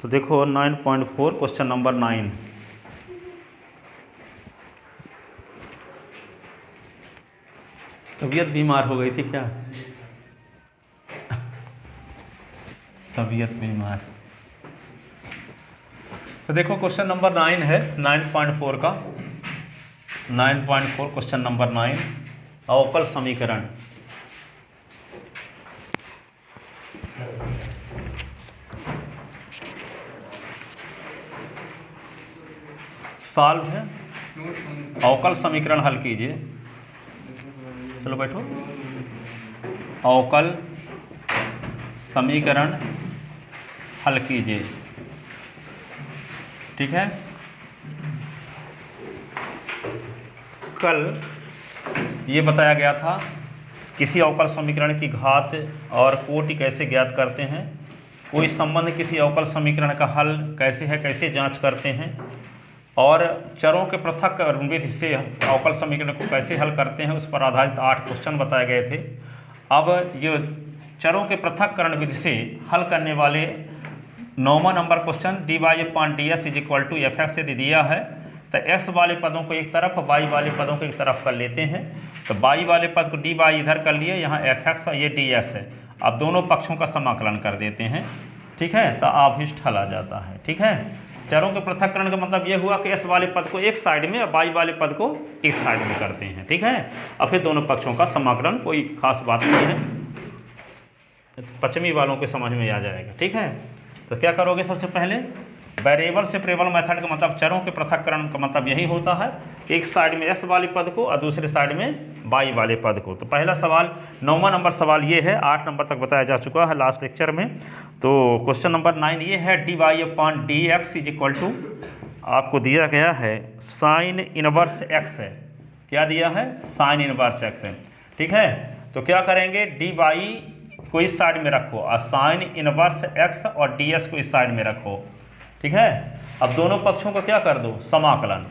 तो देखो 9.4 question number 9। तबीयत बीमार हो गई थी क्या? तबीयत बीमार। तो देखो क्वेश्चन नंबर 9 है 9.4 का। 9.4 क्वेश्चन नंबर 9 अवकल समीकरण। सॉल्व है, अवकल समीकरण हल कीजिए। चलो बैठो। अवकल समीकरण हल कीजिए, ठीक है। कल ये बताया गया था किसी अवकल समीकरण की घात और कोटि कैसे ज्ञात करते हैं, कोई संबंध किसी अवकल समीकरण का हल कैसे है, कैसे जांच करते हैं, और चरों के पृथक्करण विधि से अवकल समीकरण को कैसे हल करते हैं, उस पर आधारित 8 क्वेश्चन बताए गए थे। अब ये चरों के पृथक्करण विधि से हल करने वाले 9वां नंबर क्वेश्चन dy/ds = fx यदि दिया है तो x वाले पदों को एक तरफ, y वाले पदों को एक तरफ कर लेते हैं। तो y वाले पद को dy इधर कर लिए, यहाँ fx ये ds है। अब दोनों पक्षों का समाकलन कर देते हैं, ठीक है। तो अभिष्ट हल आ जाता है, ठीक है। चरों के पृथक्करण का मतलब ये हुआ कि s वाले पद को एक साइड में और y वाले पद को एक साइड में करते हैं, ठीक है। अब फिर दोनों पक्षों का समाकलन, कोई खास बात नहीं है, पश्चिमी वालों के समझ में आ जाएगा, ठीक है। तो क्या करोगे, सबसे पहले वेरिएबल सेपरेबल मेथड का मतलब चरों के पृथक्करण का मतलब यही होता है कि एक साइड में s वाले पद को और दूसरे साइड में y वाले पद को। तो पहला सवाल 9वां नंबर सवाल ये है, 8 नंबर तक बताया जा चुका है लास्ट लेक्चर में। तो क्वेश्चन नंबर 9 ये है dy/dx = आपको दिया गया है साइन इनवर्स x है। क्या दिया है? साइन इनवर्स x है, ठीक है। तो क्या करेंगे, dy को इस साइड में रखो और साइन इनवर्स x और ds को इस साइड में रखो, ठीक है। अब दोनों पक्षों का क्या कर दो, समाकलन।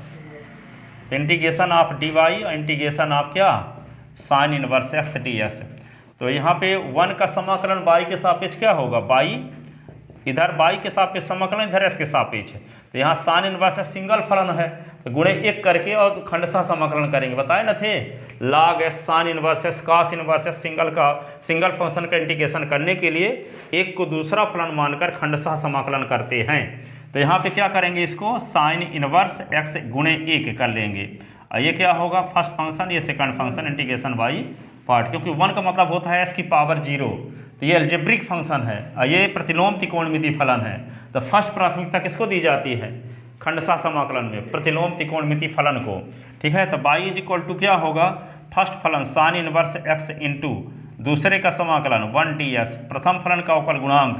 इंटीग्रेशन ऑफ dy और इंटीग्रेशन ऑफ क्या, साइन इनवर्स x ds। तो यहाँ पे 1 का समाकलन y के सापेक्ष क्या होगा, y इधर y के सापेक्ष समाकलन इधर s के सापेक्ष। तो यहाँ साइन इनवर्स सिंगल फलन है, तो गुणे 1 करके और खंडशः समाकलन करेंगे, बताए न थे। log s sine inverse s cos inverse s single function का इंटीग्रेशन करने के लिए एक को दूसरा फलन मानकर खंडशः समाकलन करते हैं। तो यहाँ पे क्या करेंगे, इसको साइन इनवर्स x गुणे 1 कर लेंगे। और ये क्या होगा, फर्स्ट फंक्शन, ये second function, integration by part, क्योंकि 1 का मतलब होता है s की पावर 0। तो ये अलजेब्रिक फंक्शन है और ये प्रतिलोम त्रिकोणमिति फलन है। तो फर्स्ट प्राथमिकता किसको दी जाती है, खंडशः समाकलन में प्रतिलोम त्रिकोणमिति फलन को, ठीक है। तो y = क्या होगा, फर्स्ट फलन साइन इनवर्स x इंटू दूसरे का समाकलन 1ds, प्रथम फलन का अवकल गुणांक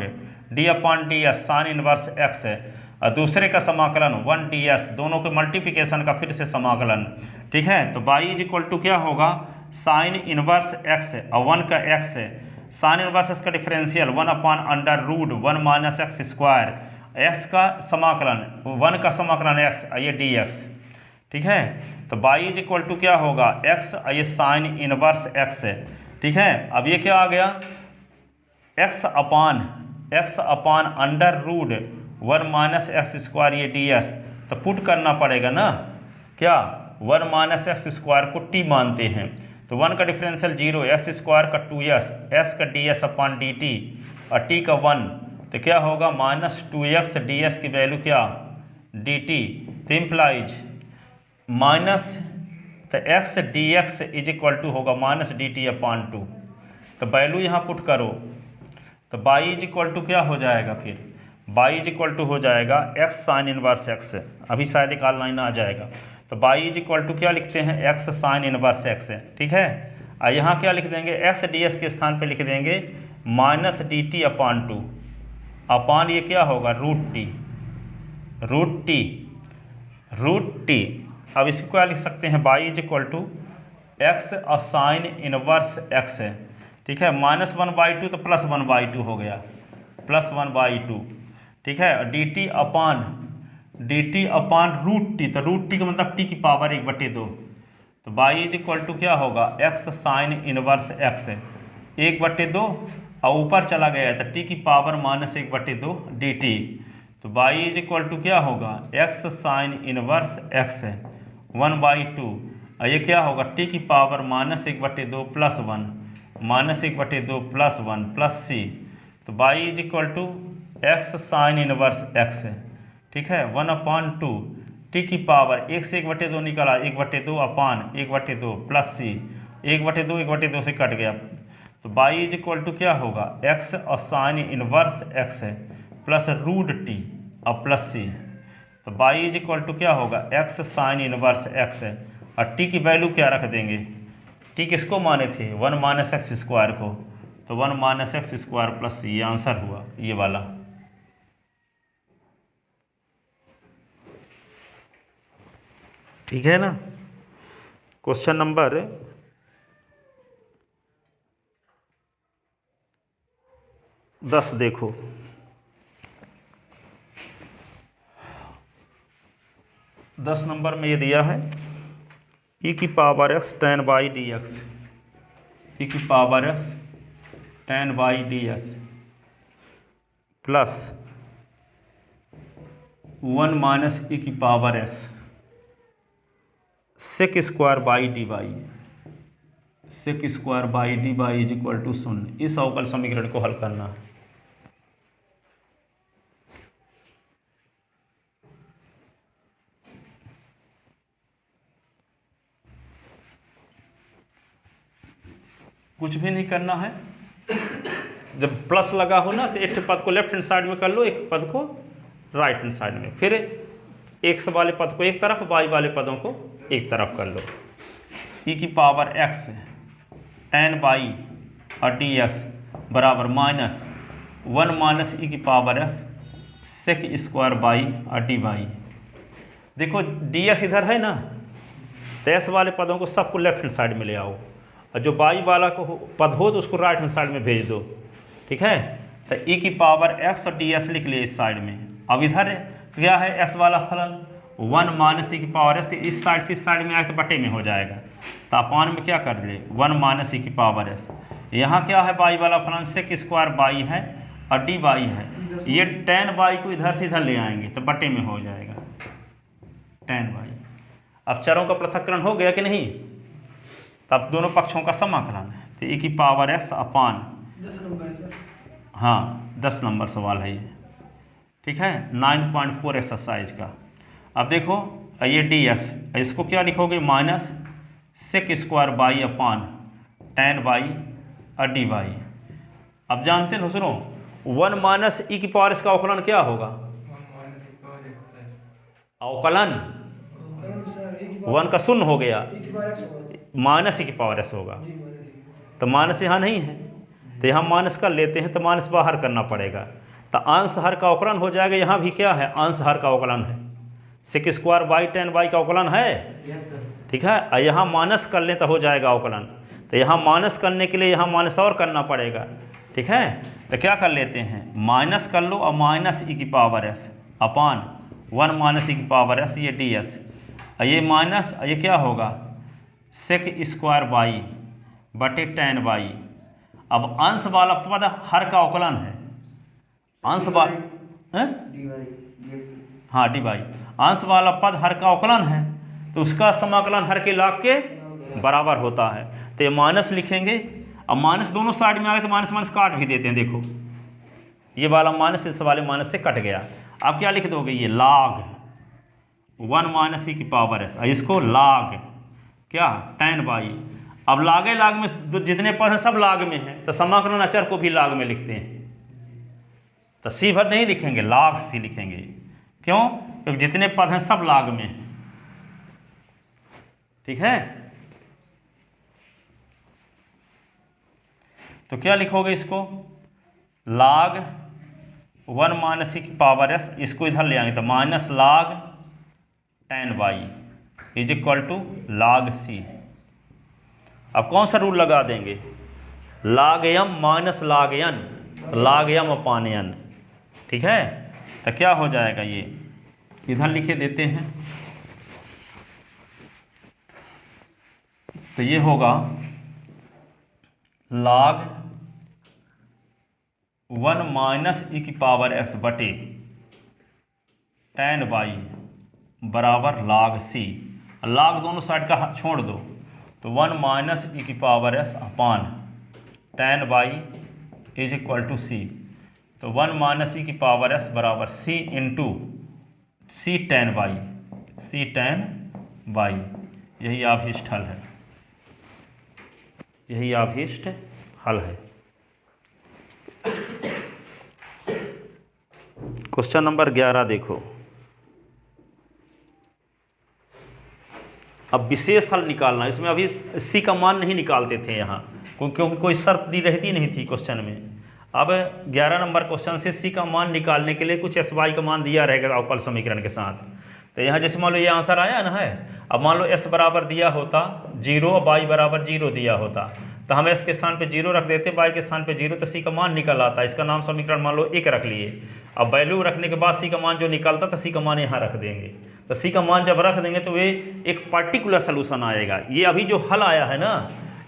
d/ds साइन इनवर्स x है, और दूसरे का समाकलन 1ds, दोनों के मल्टीप्लिकेशन का फिर से समाकलन, ठीक है। तो y = क्या होगा, साइन इनवर्स x और 1 का x है, साइन इनवर्स x का डिफरेंशियल 1/√1 - x², x का समाकलन 1 का समाकलन x, ये ds, ठीक है। तो y = क्या होगा, x, ये साइन इनवर्स x है, ठीक है। अब ये क्या आ गया, x अपान √1 - x², ये ds। तो पुट करना पड़ेगा ना, क्या 1 - x² को t मानते हैं, तो 1 का डिफरेंशियल 0, s² का 2s, s का ds/dt और t का 1, तो क्या होगा -2x ds की वैल्यू क्या, dt। तो इम्प्लाइज माइनस, तो x dx = होगा -dt/2। तो वैल्यू यहाँ पुट करो, तो y = क्या हो जाएगा, फिर y = हो जाएगा x साइन इनवर्स x, अभी शायद एक लाइन आ जाएगा। तो y = क्या लिखते हैं, x साइन इनवर्स x है, ठीक है। और यहाँ क्या लिख देंगे, x ds के स्थान पे लिख देंगे -dt/2 अपान ये क्या होगा, √t। अब इसको क्या लिख सकते हैं, y = x और साइन इनवर्स x है, ठीक है। -1/2 तो +1/2 हो गया, +1/2, ठीक है। और dt अपान √t, तो √t का मतलब t की पावर 1/2। तो y = क्या होगा, x साइन इनवर्स x है 1/2 और ऊपर चला गया है तो t की पावर -1/2 dt। तो बाई इज इक्वल टू क्या होगा, एक्स साइन इनवर्स एक्स है 1/2, और ये क्या होगा टी की पावर -1/2 + 1 -1/2 + 1 प्लस सी। तो y is equal to x sine inverse x है, ठीक है, 1/2 टी की पावर 1 से 1/2 निकला 1/2 अपान 1/2 प्लस सी 1/2 1/2 से कट गया। तो बाई इज इक्वल टू क्या होगा, एक्स और साइन इनवर्स एक्स है प्लस रूट टी और प्लस सी। तो बाई इज इक्वल टू क्या होगा, एक्स साइन इनवर्स एक्स है, और टी की वैल्यू क्या रख देंगे, टी किसको माने थे 1 - x स्क्वायर को, तो 1 - x स्क्वायर प्लस सी, ये आंसर हुआ ये वाला। ठीक है ना। क्वेश्चन नंबर 10 देखो, 10 नंबर में ये दिया है e की power x tan y d x, e की power x tan y d x plus 1 - e की power x sec square y d y, sec square y d y is equal to 0। इस अवकल समीकरण को हल करना है। कुछ भी नहीं करना है, जब प्लस लगा हो ना तो एक पद को लेफ्ट हैंड साइड में कर लो, एक पद को राइट हैंड साइड में, फिर एक्स वाले पद को एक तरफ, वाई वाले पदों को एक तरफ कर लो। e की पावर x tan बाई और डी एक्स बराबर -1 - e की power x sec square y और डी वाई। देखो डी एक्स इधर है ना, तो एस वाले पदों को सबको लेफ्ट हैंड साइड में ले आओ, और जो बाई वाला को पद हो तो उसको राइट हैंड साइड में भेज दो। ठीक है, तो e की पावर x और डी एस लिख लिए इस साइड में। अब इधर क्या है s वाला फलन 1 - e की पावर s, इस साइड से इस साइड में आए तो बटे में हो जाएगा, तो अपान में क्या कर ले 1 - e की पावर s। यहाँ क्या है बाई वाला फलन सेक स्क्वायर बाई है और डी बाई है, ये tan बाई को इधर से इधर ले आएंगे तो बटे में हो जाएगा tan बाई। अब चरों का पृथक्करण हो गया कि नहीं, तब दोनों पक्षों का समाकलन है, तो e की पावर x अपान 10 नंबर है सर। हाँ 10 नंबर सवाल है ये। ठीक है, 9.4 एक्सरसाइज का। अब देखो ये डी एस, इसको क्या लिखोगे minus sec square y upon tan y और डी बाई। अब जानते हैं सुनो 1 - e की पावर इसका अवकलन क्या होगा, अवकलन 1 का शून्य हो गया, -e की पावर s होगा, तो माइनस यहाँ नहीं है तो यहाँ माइनस कर लेते हैं, तो माइनस बाहर करना पड़ेगा, तो अंश हर का अवकलन हो जाएगा। यहाँ भी क्या है अंश हर का अवकलन है, sec square y tan y का अवकलन है। ठीक है, और यहाँ माइनस कर लें तो हो जाएगा अवकलन, तो यहाँ माइनस करने के लिए यहाँ माइनस और करना पड़ेगा। ठीक है, तो क्या कर लेते हैं माइनस कर लो और -e की पावर s अपान 1 - e की पावर s, ये डी एस, ये माइनस ये क्या होगा सेक स्क्वायर बाई बटे tan बाई। अब अंश वाला पद हर का अवकलन है, अंश वाला हाँ डी बाई, अंश वाला पद हर का अवकलन है तो उसका समाकलन हर के लाग के बराबर होता है, तो ये माइनस लिखेंगे। अब माइनस दोनों साइड में आ गए तो माइनस माइनस काट भी देते हैं, देखो ये वाला माइनस इस वाले माइनस से कट गया। अब क्या लिख दोगे ये लाग 1 - e की पावर s, इसको लाग क्या tan बाई। अब लागे लाग में जितने पद हैं सब लाग में हैं, तो समाकलन अचर को भी लाग में लिखते हैं, तो सी भर नहीं लिखेंगे लाग सी लिखेंगे, क्यों, क्योंकि जितने पद हैं सब लाग में हैं। ठीक है, तो क्या लिखोगे इसको लाग 1 - e की पावर s, इसको इधर ले आएंगे तो minus log tan y is equal to log C. अब कौन सा रूल लगा देंगे लाग यम माइनस लाग यन, लाग यम अपान यन। ठीक है, तो क्या हो जाएगा ये इधर लिखे देते हैं, तो ये होगा log 1 - e की पावर s बटे tan y बराबर log c, log दोनों साइड का छोड़ दो तो 1 माइनस e की power s upon tan y is equal to c, तो 1 माइनस e की पावर s बराबर c into c tan y, यही अभीष्ट हल है, यही अभीष्ट हल है। क्वेश्चन नंबर 11 देखो, अब विशेष हल निकालना, इसमें अभी c का मान नहीं निकालते थे यहाँ क्योंकि कोई शर्त दी रहती नहीं थी क्वेश्चन में। अब 11 नंबर क्वेश्चन से c का मान निकालने के लिए कुछ sy का मान दिया रहेगा अवकल समीकरण के साथ। तो यहाँ जैसे मान लो ये आंसर आया ना है, अब मान लो s बराबर दिया होता 0 और y बराबर 0 दिया होता तो हम s के स्थान पे 0 रख देते, y के स्थान पे 0, तो c का मान निकल आता। इसका नाम समीकरण मान लो 1 रख लिए। अब वैल्यू रखने के बाद c का मान जो निकलता तो c का मान यहाँ रख देंगे, तो c का मान जब रख देंगे तो वे एक पर्टिकुलर सोल्यूशन आएगा। ये अभी जो हल आया है ना,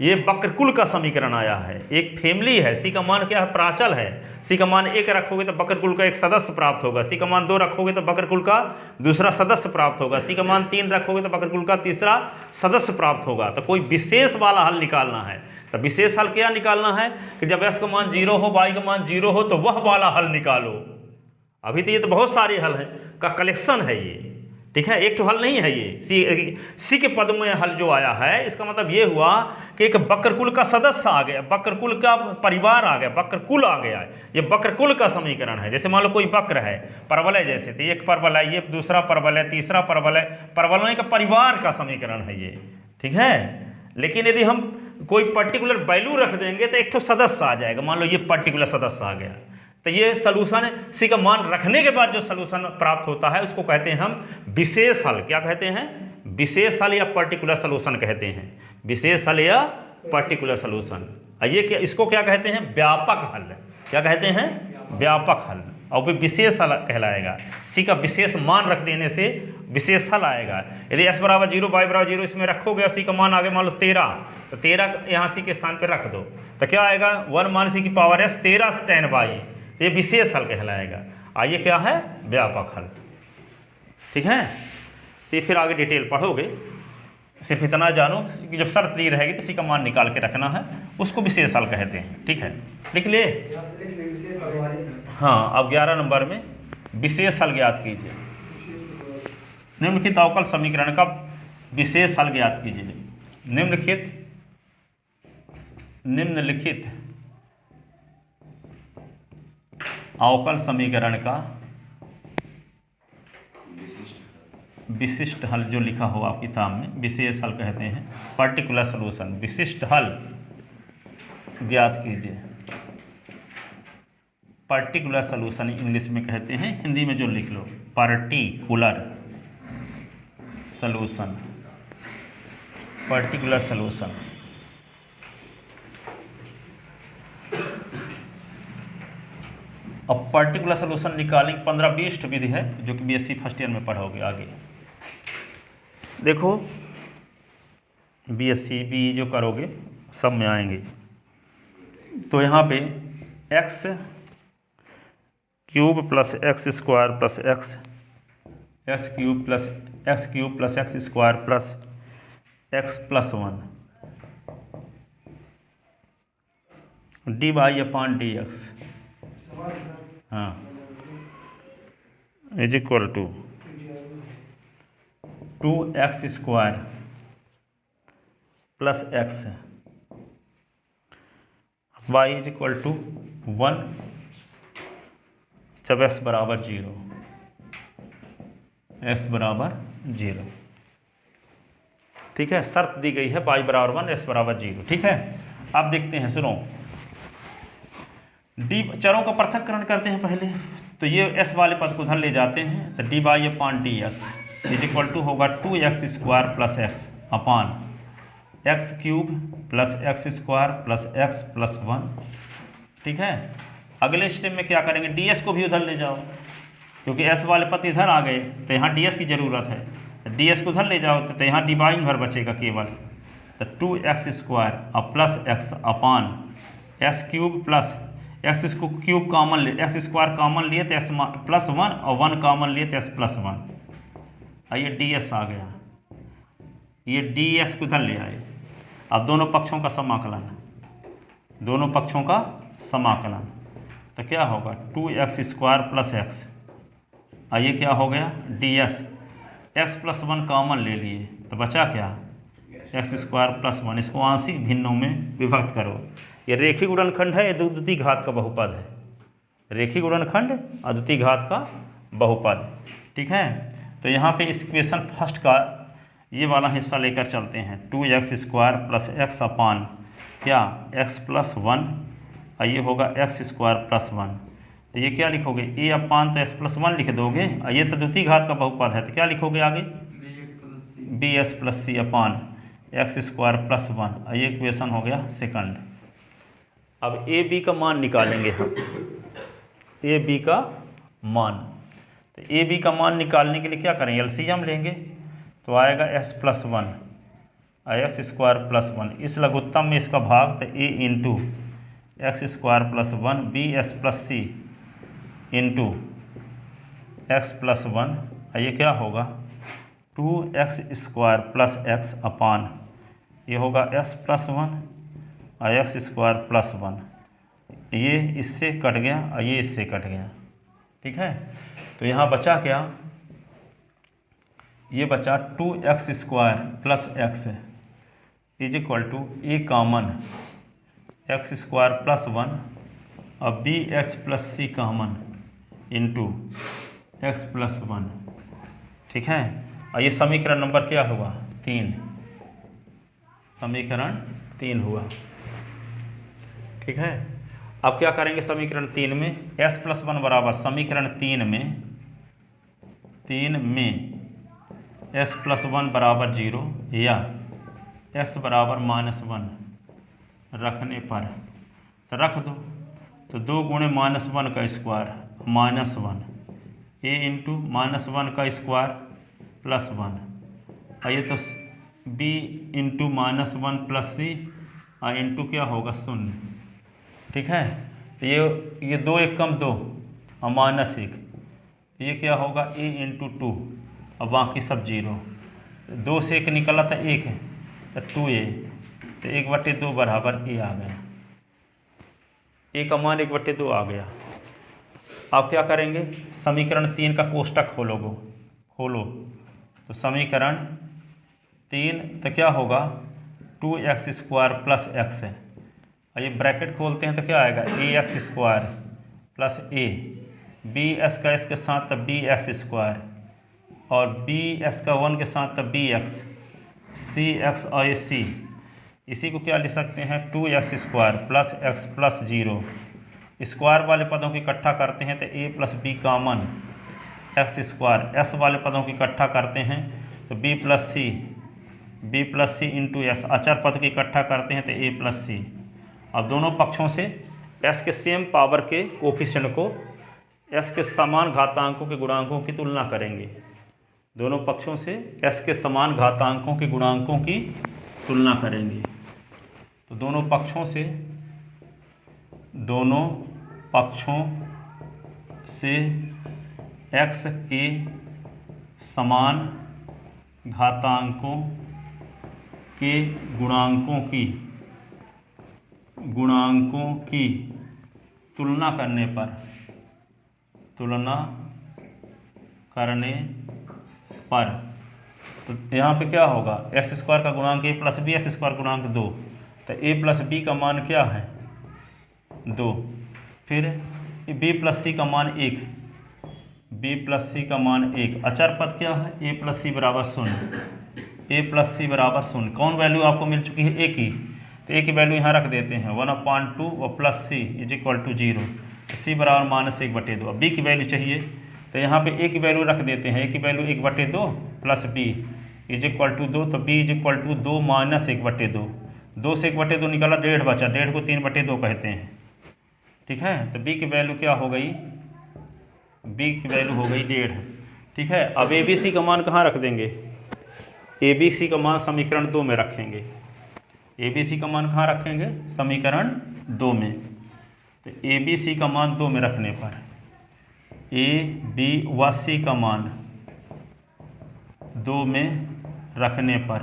ये वक्रकुल का समीकरण आया है, एक फैमिली है। c का मान क्या है? प्राचल है। c का मान 1 रखोगे तो वक्रकुल का एक सदस्य प्राप्त होगा, c का मान 2 रखोगे तो वक्रकुल का दूसरा सदस्य प्राप्त होगा, c का मान 3 रखोगे तो वक्रकुल का तीसरा सदस्य प्राप्त होगा। तो कोई विशेष वाला हल निकालना है, तो विशेष हल क्या निकालना है कि जब s का मान 0 हो, y का मान 0 हो, तो वह वाला हल निकालो। अभी तो ये तो बहुत सारे हल है का कलेक्शन है ये, ठीक है, एक तो हल नहीं है ये। सी के पद में हल जो आया है, इसका मतलब ये हुआ कि एक वक्रकुल का सदस्य आ गया, वक्रकुल का परिवार आ गया, वक्रकुल आ गया। ये वक्रकुल का समीकरण है। जैसे मान लो कोई वक्र है, परवलय जैसे, तो एक परवल है, ये दूसरा परवल है, तीसरा परवल है, परवलय का परिवार का समीकरण है ये, ठीक है। लेकिन यदि हम कोई पर्टिकुलर वैल्यू रख देंगे तो एक तो सदस्य आ जाएगा, मान लो ये पर्टिकुलर सदस्य आ गया, तो ये सलूशन सी का मान रखने के बाद जो सलूशन प्राप्त होता है उसको कहते हैं हम विशेष हल। क्या कहते हैं? विशेष हल या पर्टिकुलर सलूशन कहते हैं, विशेष हल या पर्टिकुलर सलूशन। ये क्या, इसको क्या कहते हैं? व्यापक हल। क्या कहते हैं? व्यापक हल। और वो विशेष हल कहलाएगा। सी का विशेष मान रख देने से विशेष हल आएगा। यदि s बराबर 0, y बराबर 0 इसमें रखोगे, सी का मान आगे मान लो 13, तो 13 यहाँ सी के स्थान पर रख दो, तो क्या आएगा? 1 माइनस e की पावर s 13 tan y, ये विशेष हल कहलाएगा। आइए क्या है? व्यापक हल, ठीक है। तो फिर आगे डिटेल पढ़ोगे, सिर्फ इतना जानो कि जब शर्त दी रहेगी तो सी का मान निकाल के रखना है, उसको विशेष हल कहते हैं, ठीक है। लिख ले। हाँ, अब 11 नंबर में विशेष हल ज्ञात कीजिए। निम्नलिखित अवकल समीकरण का विशेष हल ज्ञात कीजिए। निम्नलिखित अवकल समीकरण का विशिष्ट हल जो लिखा हो आप किताब में, विशेष हल कहते हैं, पर्टिकुलर सॉल्यूशन, विशिष्ट हल ज्ञात कीजिए। पर्टिकुलर सॉल्यूशन इंग्लिश में कहते हैं, हिंदी में जो लिख लो पर्टिकुलर सॉल्यूशन, पर्टिकुलर सॉल्यूशन। अब पर्टिकुलर सॉल्यूशन निकालेंगे, 15-20 विधि है जो कि बीएससी फर्स्ट ईयर में पढ़ोगे आगे। देखो बीएससी बी जो करोगे सब में आएंगे। तो यहाँ पे x cube plus x square plus X cube plus x square plus x plus 1 D Y upon D X, हाँ, is equal to 2x square plus X, y is equal to 1 जब x बराबर 0, x बराबर 0, ठीक है। शर्त दी गई है y बराबर 1, x बराबर 0, ठीक है। अब देखते हैं, सुनो, डी चरों का पृथक्करण करते हैं पहले। तो ये s वाले पद को उधर ले जाते हैं, तो d Y upon d x is equal to होगा 2x square plus x upon x cube plus x square plus x plus 1, ठीक है। अगले स्टेप में क्या करेंगे? ds को भी उधर ले जाओ, क्योंकि s वाले पद इधर आ गए तो यहाँ ds की ज़रूरत है। ds को उधर ले जाओ तो यहाँ डी वाई उधर बचेगा केवल, तो 2x स्क्वायर और plus x upon x cube plus x इसको क्यूब कॉमन ले, एक्स स्क्वायर कॉमन लिए तो एक्स प्लस 1 और 1 कॉमन लिए तो एक्स प्लस 1। ये डी एस आ गया, ये डी एक्स को इधर ले आए। अब दोनों पक्षों का समाकलन, दोनों पक्षों का समाकलन, तो क्या होगा 2x स्क्वायर प्लस एक्स, ये क्या हो गया d S, x plus 1 common ले लिए तो बचा क्या एक्स स्क्वायर प्लस 1। इसको आंशिक भिन्नों में विभक्त करो। ये रेखीय गुणनखंड है, ये द्वितीय घात का बहुपद है, रेखीय गुणनखंड और द्वितीय घात का बहुपद, ठीक है। तो यहाँ पे इस इक्वेशन फर्स्ट का ये वाला हिस्सा लेकर चलते हैं, 2x स्क्वायर प्लस एक्स अपान क्या x प्लस 1, और ये होगा एक्स स्क्वायर प्लस 1। तो ये क्या लिखोगे ए अपान तो एक्स प्लस 1 लिख दोगे, और ये तो द्वितीय घात का बहुपद है तो क्या लिखोगे आगे बी एस प्लस सी अपान एक्स स्क्वायर प्लस 1, और ये इक्वेशन हो गया सेकंड। अब ए बी का मान निकालेंगे हम, ए बी का मान, तो ए बी का मान निकालने के लिए क्या करेंगे एलसीएम लेंगे, तो आएगा X plus 1 X square plus 1, इस लघुत्तम में इसका भाग तो A into X square plus 1 B S plus C into x plus 1, ये क्या होगा 2x स्क्वायर प्लस एक्स अपान ये होगा एक्स प्लस 1 और एक्स स्क्वायर प्लस 1, ये इससे कट गया और ये इससे कट गया, ठीक है। तो यहाँ बचा क्या, ये बचा 2x square plus x is equal to A common x square plus 1 और B H plus C common into x plus 1, ठीक है। और ये समीकरण नंबर क्या हुआ 3, समीकरण 3 हुआ, ठीक है। अब क्या करेंगे समीकरण 3 में s प्लस 1 बराबर समीकरण 3 में s प्लस 1 बराबर 0 या s बराबर -1 रखने पर तो रख दो, तो 2 गुणे -1 का स्क्वायर -1 a इंटू -1 का स्क्वायर प्लस 1, ये तो b इंटू -1 प्लस सी और इंटू क्या होगा 0, ठीक है। तो ये 2 एक कम 2 और -1, ये क्या होगा a इंटू 2 और बाकी सब 0, 2 से 1 निकला था 1 है तो 2a, तो 1/2 बराबर a आ गया, a का मान 1/2 आ गया। आप क्या करेंगे समीकरण 3 का कोष्टक खोलो, तो समीकरण 3 तो क्या होगा 2x स्क्वायर प्लस एक्स है, ये ब्रैकेट खोलते हैं तो क्या आएगा ax square plus a, B x का एस के साथ तब बी एक्स स्क्वायर और बी एस का 1 के साथ तब बी एक्स, सी एक्स और ए सी, इसी को क्या लिख सकते हैं 2x square plus x plus 0, square वाले पदों को इकट्ठा करते हैं तो a plus B common x square, x वाले पदों को इकट्ठा करते हैं तो b plus C into x, अचर पद को इकट्ठा करते हैं तो a प्लस सी। अब दोनों पक्षों से s के सेम पावर के कोफिशिएंट को s के समान घातांकों के गुणांकों की तुलना करेंगे, दोनों पक्षों से s के समान घातांकों के गुणांकों की तुलना करेंगे। तो दोनों पक्षों से x के समान घातांकों के गुणांकों की तुलना करने पर तो यहाँ पे क्या होगा एक्स स्क्वायर का गुणांक a plus B, x square गुणांक 2, तो a प्लस बी का मान क्या है 2, फिर b प्लस सी का मान 1, b प्लस सी का मान 1, अचर पद क्या है a प्लस सी बराबर 0, a प्लस सी बराबर 0, कौन वैल्यू आपको मिल चुकी है a की, तो a की वैल्यू यहाँ रख देते हैं 1/2 और plus C is equal to 0, C बराबर -1/2। अब b की वैल्यू चाहिए तो यहाँ पे a की वैल्यू रख देते हैं, a की value 1/2 plus b is equal to 2, तो b is equal to 2 minus 1/2, 2 से 1/2 निकाला 1.5 बचा, 1.5 को 3/2 कहते हैं, ठीक है। तो b की वैल्यू क्या हो गई, b की वैल्यू हो गई 1.5, ठीक है। अब ए बी सी का मान कहाँ रख देंगे, ए बी सी का मान समीकरण 2 में रखेंगे, ए बी सी का मान कहाँ रखेंगे समीकरण 2 में। तो ए बी सी का मान 2 में रखने पर, ए बी व सी का मान 2 में रखने पर,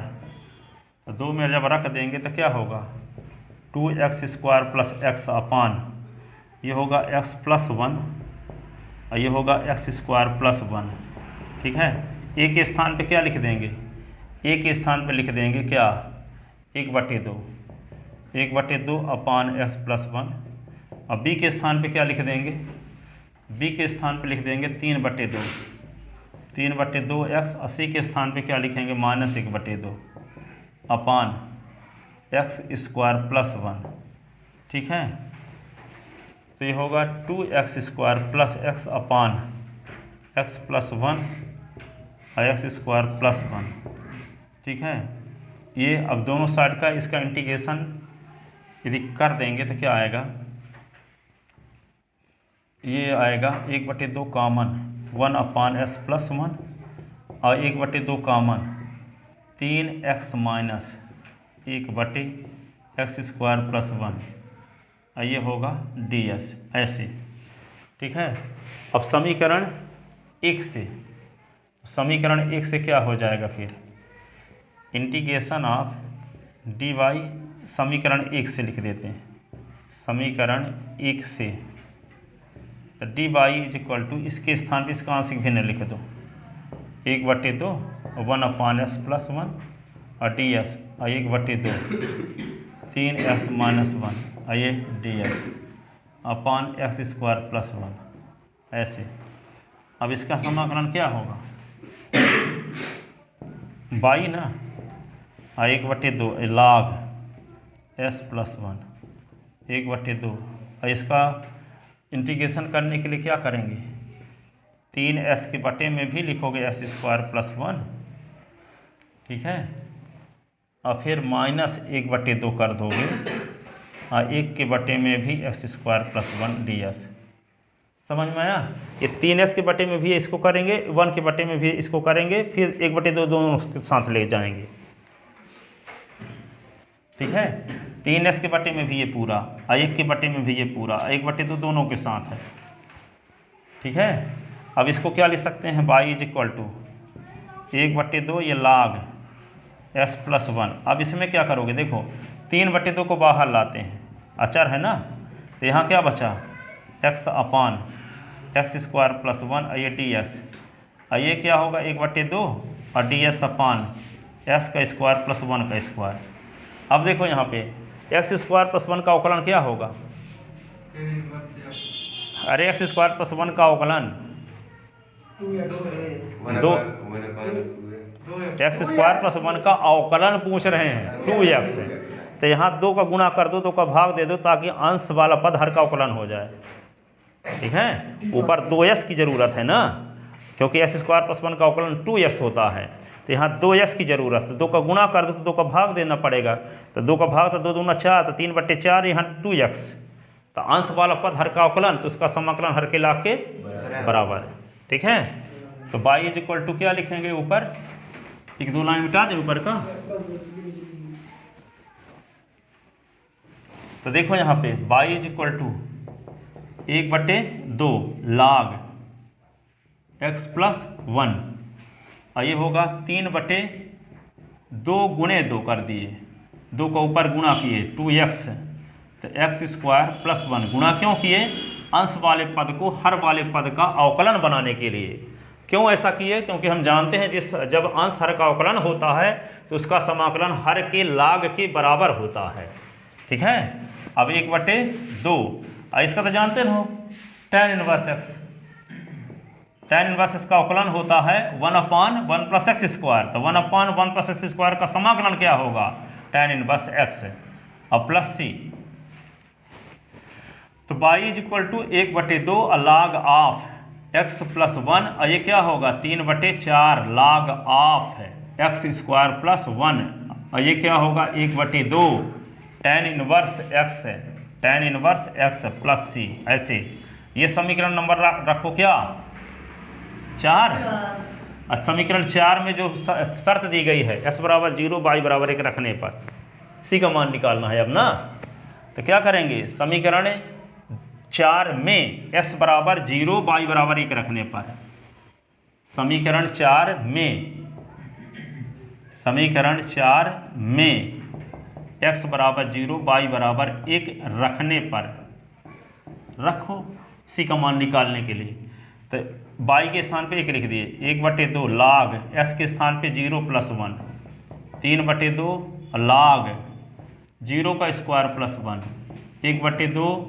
तो 2 में जब रख देंगे तो क्या होगा, 2x² प्लस एक्स अपान, ये होगा x प्लस 1 और ये होगा x² प्लस 1। ठीक है, ए के स्थान पे क्या लिख देंगे, ए के स्थान पे लिख देंगे क्या, 1/2, 1/2 अपान x प्लस 1। अब बी के स्थान पे क्या लिख देंगे, बी के स्थान पे लिख देंगे 3/2, 3/2 x। सी के स्थान पे क्या लिखेंगे, -1/2 अपान x² प्लस 1। ठीक है, तो ये होगा 2x² प्लस x अपान x प्लस 1 और x² प्लस 1। ठीक है, ये अब दोनों साइड का इसका इंटीग्रेशन यदि कर देंगे तो क्या आएगा, ये आएगा 1/2 कॉमन 1 अपान s प्लस 1 और 1/2 common 3x minus 1/x² plus 1 और ये होगा ds ऐसे। ठीक है, अब समीकरण 1 से, समीकरण 1 से क्या हो जाएगा फिर, इंटीग्रेशन ऑफ dy, समीकरण 1 से लिख देते हैं, समीकरण 1 से तो dy इज इक्वल टू, इसके स्थान पर इसका आंशिक भिन्न लिख दो, 1/2 1 अपान s प्लस 1 और ds और 1/2 3x माइनस 1 और ये ds अपान x² प्लस 1 ऐसे। अब इसका समाकलन क्या होगा, बाई ना, और 1/2 log s प्लस 1 1/2 और इसका इंटीग्रेशन करने के लिए क्या करेंगे, 3s के बटे में भी लिखोगे s² प्लस 1। ठीक है, और फिर -1/2 कर दोगे और 1 के बटे में भी x² प्लस 1 ds। समझ में आया, ये 3s के बटे में भी इसको करेंगे, 1 के बटे में भी इसको करेंगे, फिर 1/2 दोनों के साथ ले जाएंगे। ठीक है, 3s के बटे में भी ये पूरा और 1 के बटे में भी ये पूरा, 1/2 दोनों के साथ है। ठीक है, अब इसको क्या लिख सकते हैं, y इज इक्वल टू 1/2 ये log s प्लस 1। अब इसमें क्या करोगे, देखो 3/2 को बाहर लाते हैं, अचर है ना, तो यहाँ क्या बचा, x अपान x² प्लस 1 और ये ds और ये क्या होगा 1/2 और ds अपान s का स्क्वायर प्लस 1 का स्क्वायर। अब देखो यहाँ पे x² प्लस 1 का अवकलन क्या होगा, अरे x² प्लस 1 का अवकलन 2, x² प्लस 1 का अवकलन पूछ रहे हैं 2x, तो यहाँ 2 का गुणा कर दो, 2 का भाग दे दो ताकि अंश वाला पद हर का अवकलन हो जाए। ठीक है, ऊपर 2s की ज़रूरत है ना, क्योंकि x² प्लस 1 का अवकलन 2s होता है, तो यहाँ 2s की ज़रूरत है, 2 का गुणा कर दो तो 2 का भाग देना पड़ेगा, तो 2 का भाग तो 2 दूना 4, तो 3/4 यहाँ 2x, तो अंश वाला पद हर का अवकलन, तो उसका समाकलन हर के लाभ के बराबर है। ठीक है, तो y इज इक्वल टू क्या लिखेंगे ऊपर, 1-2 लाइन मिटा दें ऊपर का, तो देखो यहाँ पे y is equal to 1/2 log x plus 1 और ये होगा 3/2 गुणे 2 कर दिए, 2 का ऊपर गुणा किए 2x, तो x² प्लस 1 गुणा क्यों किए, अंश वाले पद को हर वाले पद का अवकलन बनाने के लिए। क्यों ऐसा किए, क्योंकि हम जानते हैं जब अंश हर का अवकलन होता है तो उसका समाकलन हर के लाग के बराबर होता है। ठीक है, अब 1/2 और इसका तो जानते हो tan inverse x, tan inverse x का अवकलन होता है 1/1 प्लस x², तो 1/1 प्लस x² का समाकलन क्या होगा, tan इनवर्स x और प्लस c, तो y is equal to 1/2 log of x plus 1 और ये क्या होगा 3/4 log ऑफ x² प्लस 1 और ये क्या होगा 1/2 tan inverse x plus c। ऐसे ये समीकरण नंबर रखो क्या 4, और समीकरण 4 में जो शर्त दी गई है x बराबर 0 y बराबर 1 रखने पर c का मान निकालना है अब ना, तो क्या करेंगे, समीकरण 4 में x बराबर 0 y बराबर 1 रखने पर, समीकरण 4 में x बराबर 0 y बराबर 1 रखने पर, रखो सी का मान निकालने के लिए। तो y के स्थान पे 1 लिख दिए, 1/2 log s के स्थान पे 0 + 1, 3/2 log 0 का स्क्वायर + 1, 1/2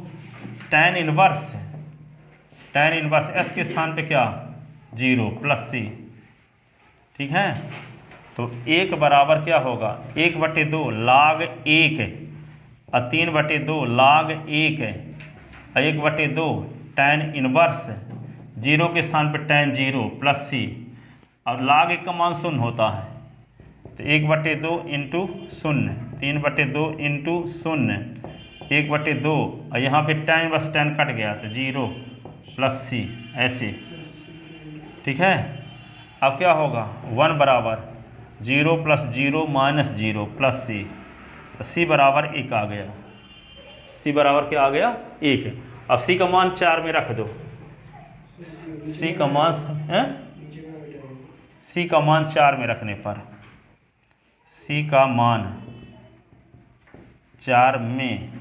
tan इनवर्स s के स्थान पे क्या 0 + c। ठीक है, तो 1 बराबर क्या होगा 1/2 log 1 और 3/2 log 1 और 1/2 tan इनवर्स 0 के स्थान पे tan 0 + c, और log 1 का मान 0 होता है, तो 1/2 इंटू 0, 3/2 इंटू 0, 1/2 और यहाँ पे tan इनवर्स tan कट गया तो 0 + c ऐसे। ठीक है, अब क्या होगा 1 बराबर 0 + 0 - 0 + c, तो c बराबर 1 आ गया। c बराबर क्या आ गया 1। अब c का मान 4 में रख दो, c का मान 4 में रखने पर, c का मान 4 में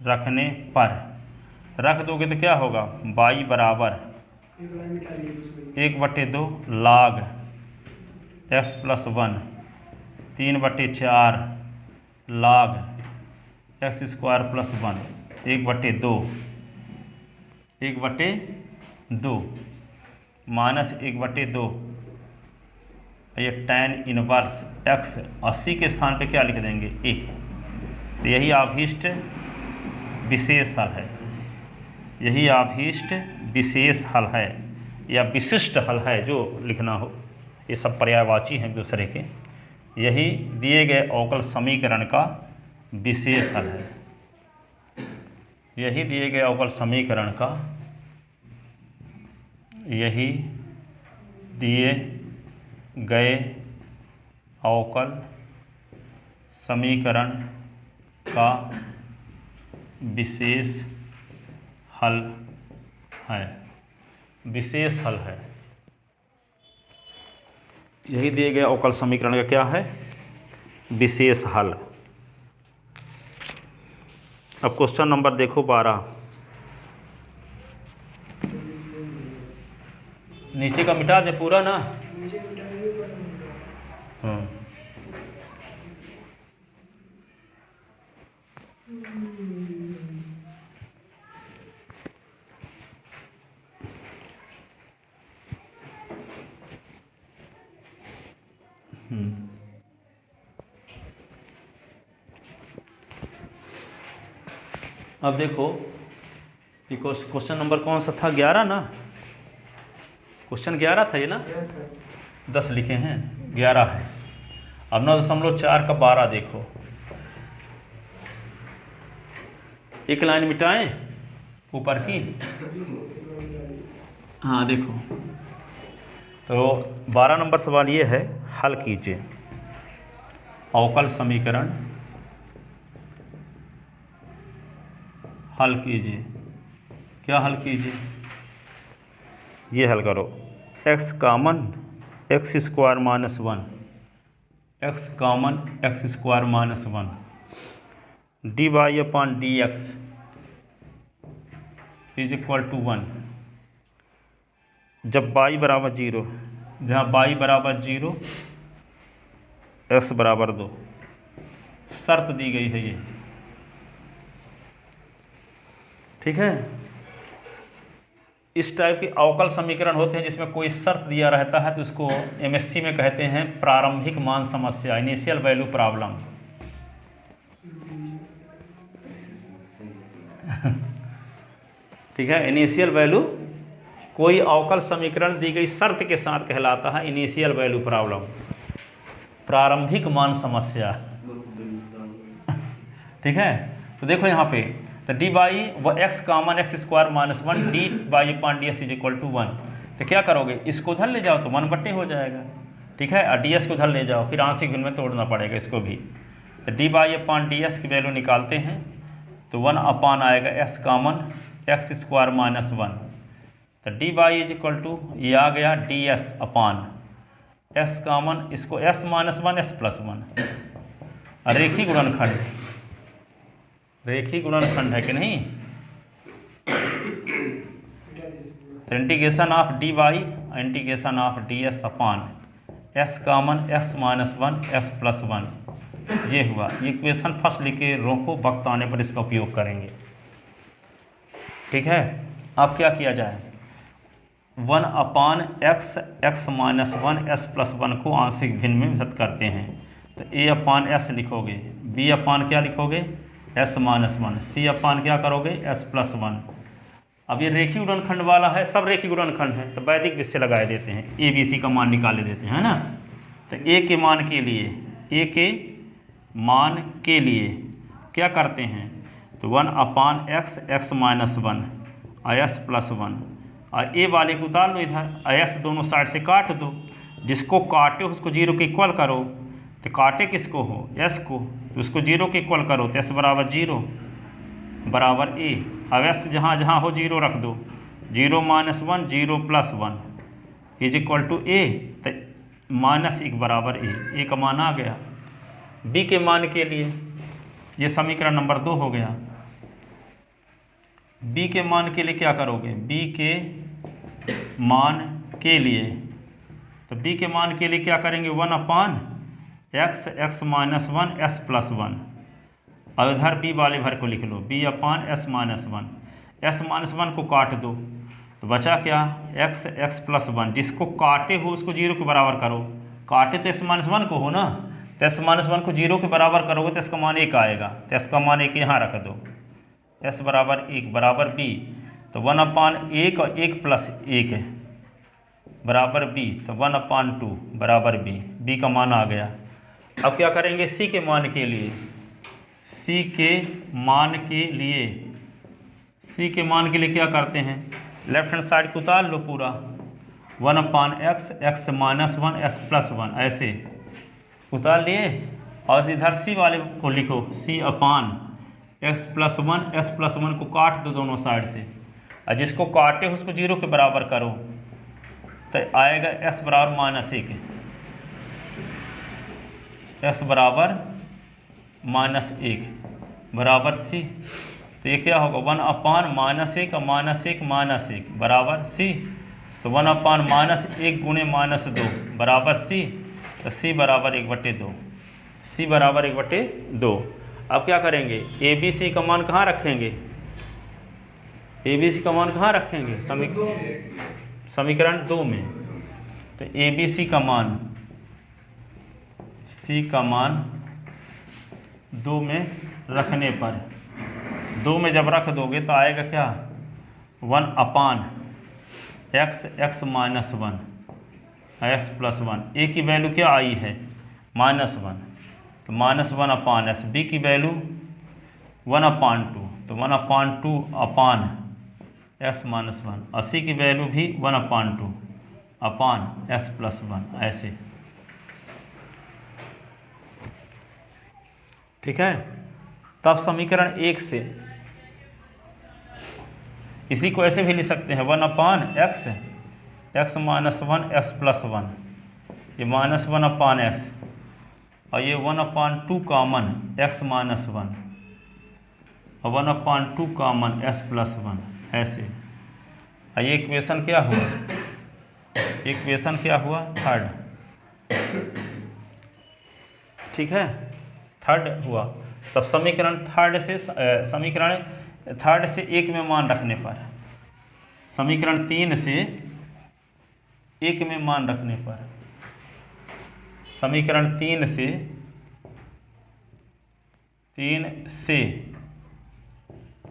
रखने पर रख दोगे तो क्या होगा y बराबर 1/2 log s + 1, 3/4 log x square + 1, 1/2 minus 1/2, ये tan इनवर्स x, 80 के स्थान पे क्या लिख देंगे 1। तो यही अभीष्ट विशेष हल है, यही अभीष्ट विशेष हल है या विशिष्ट हल है, जो लिखना हो, ये सब पर्यायवाची हैं दूसरे के। यही दिए गए अवकल समीकरण का विशेष हल है, यही दिए गए अवकल समीकरण का, यही दिए गए अवकल समीकरण का विशेष हल है, विशेष हल है। यही दिए गए अवकल समीकरण का क्या है विशेष हल। अब क्वेश्चन नंबर देखो 12, नीचे का मिटा दे पूरा ना। अब देखो ये क्वेश्चन नंबर कौन सा था 11 ना, क्वेश्चन 11 था ये ना, 10 लिखे हैं 11 है। अब 9.4 का 12 देखो, एक लाइन मिटाएं ऊपर की। हाँ देखो, तो 12 नंबर सवाल ये है, हल कीजिए अवकल समीकरण, हल कीजिए। क्या हल कीजिए, ये हल करो, x common x square - 1, x common x square - 1 dy/dx = 1। जब y बराबर 0, जहाँ y बराबर 0 x बराबर 2, शर्त दी गई है ये। ठीक है, इस टाइप के अवकल समीकरण होते हैं जिसमें कोई शर्त दिया रहता है, तो इसको एमएससी में कहते हैं प्रारंभिक मान समस्या, इनिशियल वैल्यू प्रॉब्लम। ठीक है, इनिशियल वैल्यू, कोई अवकल समीकरण दी गई शर्त के साथ कहलाता है इनिशियल वैल्यू प्रॉब्लम, प्रारंभिक मान समस्या। ठीक है, तो देखो यहाँ पे, तो डी बाई व x common x square - 1 dy/dx = 1। तो क्या करोगे, इसको उधर ले जाओ तो 1/, हो जाएगा। ठीक है, और ds को उधर ले जाओ, फिर आंशिक भिन्न में तोड़ना पड़ेगा इसको भी। तो dy/dx की वैल्यू निकालते हैं, तो 1 अपान आएगा x common x square minus 1, तो d y is equal to ये आ गया d x upon x common, इसको एस माइनस 1 एस प्लस 1, रेखी गुणनखंड, रेखी गुणनखंड है कि नहीं। तो integration of d y integration of d x upon x common x minus 1 S plus 1, ये हुआ। इक्वेशन फर्स्ट लिखे रोको, वक्त आने पर इसका उपयोग करेंगे। ठीक है, अब क्या किया जाए, 1 upon x x minus 1 S plus 1 को आंशिक भिन्न में विभक्त करते हैं। तो ए अपान एस लिखोगे, बी अपान क्या लिखोगे एस माइनस 1, सी अपान क्या करोगे एस प्लस 1। अब ये रेखी गुणनखंड वाला है, सब रेखी गुणनखंड है, तो वैदिक विषय लगाए देते हैं, ए बी सी का मान निकाले देते हैं, है ना। तो ए के मान के लिए, ए के मान के लिए क्या करते हैं, तो 1 upon x x minus 1 S plus 1, और ए वाले को उतार लो इधर, एस दोनों साइड से काट दो, जिसको काटे उसको जीरो के इक्वल करो, तो काटे किसको हो एस को, तो उसको जीरो के इक्वल करो, तो एस बराबर जीरो बराबर ए। अब एस जहाँ जहाँ हो जीरो रख दो, 0 minus 1 0 plus 1 is equal to A, तो माइनस 1 बराबर ए का मान आ गया। बी के मान के लिए ये समीकरण नंबर 2 हो गया। बी के मान के लिए क्या करोगे, बी के मान के लिए, तो बी के मान के लिए क्या करेंगे 1 upon x x minus 1 S plus 1, और इधर बी वाले भर को लिख लो, B upon S minus 1, S minus 1 को काट दो, तो बचा क्या एक्स एक्स प्लस 1, जिसको काटे हो उसको जीरो के बराबर करो, काटे तो एस माइनस 1 को हो ना, तो एस माइनस 1 को जीरो के बराबर करोगे तो इसका मान 1 आएगा, तो इसका मान 1 यहाँ रख दो, एस बराबर 1 बराबर बी, तो 1 अपान 1 और 1 प्लस 1 बराबर बी, तो 1 अपान 2 बराबर बी, बी का मान आ गया। अब क्या करेंगे सी के मान के लिए, सी के मान के लिए, सी के मान के लिए क्या करते हैं, लेफ्ट हैंड साइड को उतार लो पूरा, 1 upon x x minus 1 S plus 1 ऐसे उतार लिए, और इधर सी वाले को लिखो, सी अपान एक्स प्लस 1 एस प्लस 1 को काट दो दोनों साइड से, और जिसको काटे उसको जीरो के बराबर करो, तो आएगा एस बराबर माइनस 1, एस बराबर माइनस 1 बराबर सी, तो ये क्या होगा 1 अपान माइनस 1 और माइनस 1 माइनस 1 बराबर सी, तो 1 अपान माइनस 1 गुणे माइनस 2 बराबर सी, तो सी बराबर 1/2, सी बराबर 1/2। अब क्या करेंगे, ए बी सी का मान कहाँ रखेंगे, ए बी सी का मान कहाँ रखेंगे, समीकरण 2 में, तो ए बी सी का मान, सी का मान 2 में रखने पर, 2 में जब रख दोगे तो आएगा क्या 1 upon x x minus 1 S plus 1, A की वैल्यू क्या आई है -1, तो -1 अपान एस, बी की वैल्यू 1 अपान 2, तो 1 अपान 2 अपान एस माइनस 1, और सी की वैल्यू भी 1 अपान 2 अपान एस प्लस 1 ऐसे। ठीक है, तब समीकरण 1 से इसी को ऐसे भी लिख सकते हैं, 1 upon x x minus 1 S plus 1, ये -1 अपान एक्स, और ये 1 अपान 2 कॉमन एक्स माइनस 1, और 1 अपान 2 कॉमन एस प्लस 1 ऐसे। और ये इक्वेशन क्या हुआ, इक्वेशन क्या हुआ थर्ड। ठीक है, थर्ड हुआ। तब समीकरण थर्ड से, समीकरण थर्ड से 1 में मान रखने पर, समीकरण 3 से 1 में मान रखने पर, समीकरण 3 से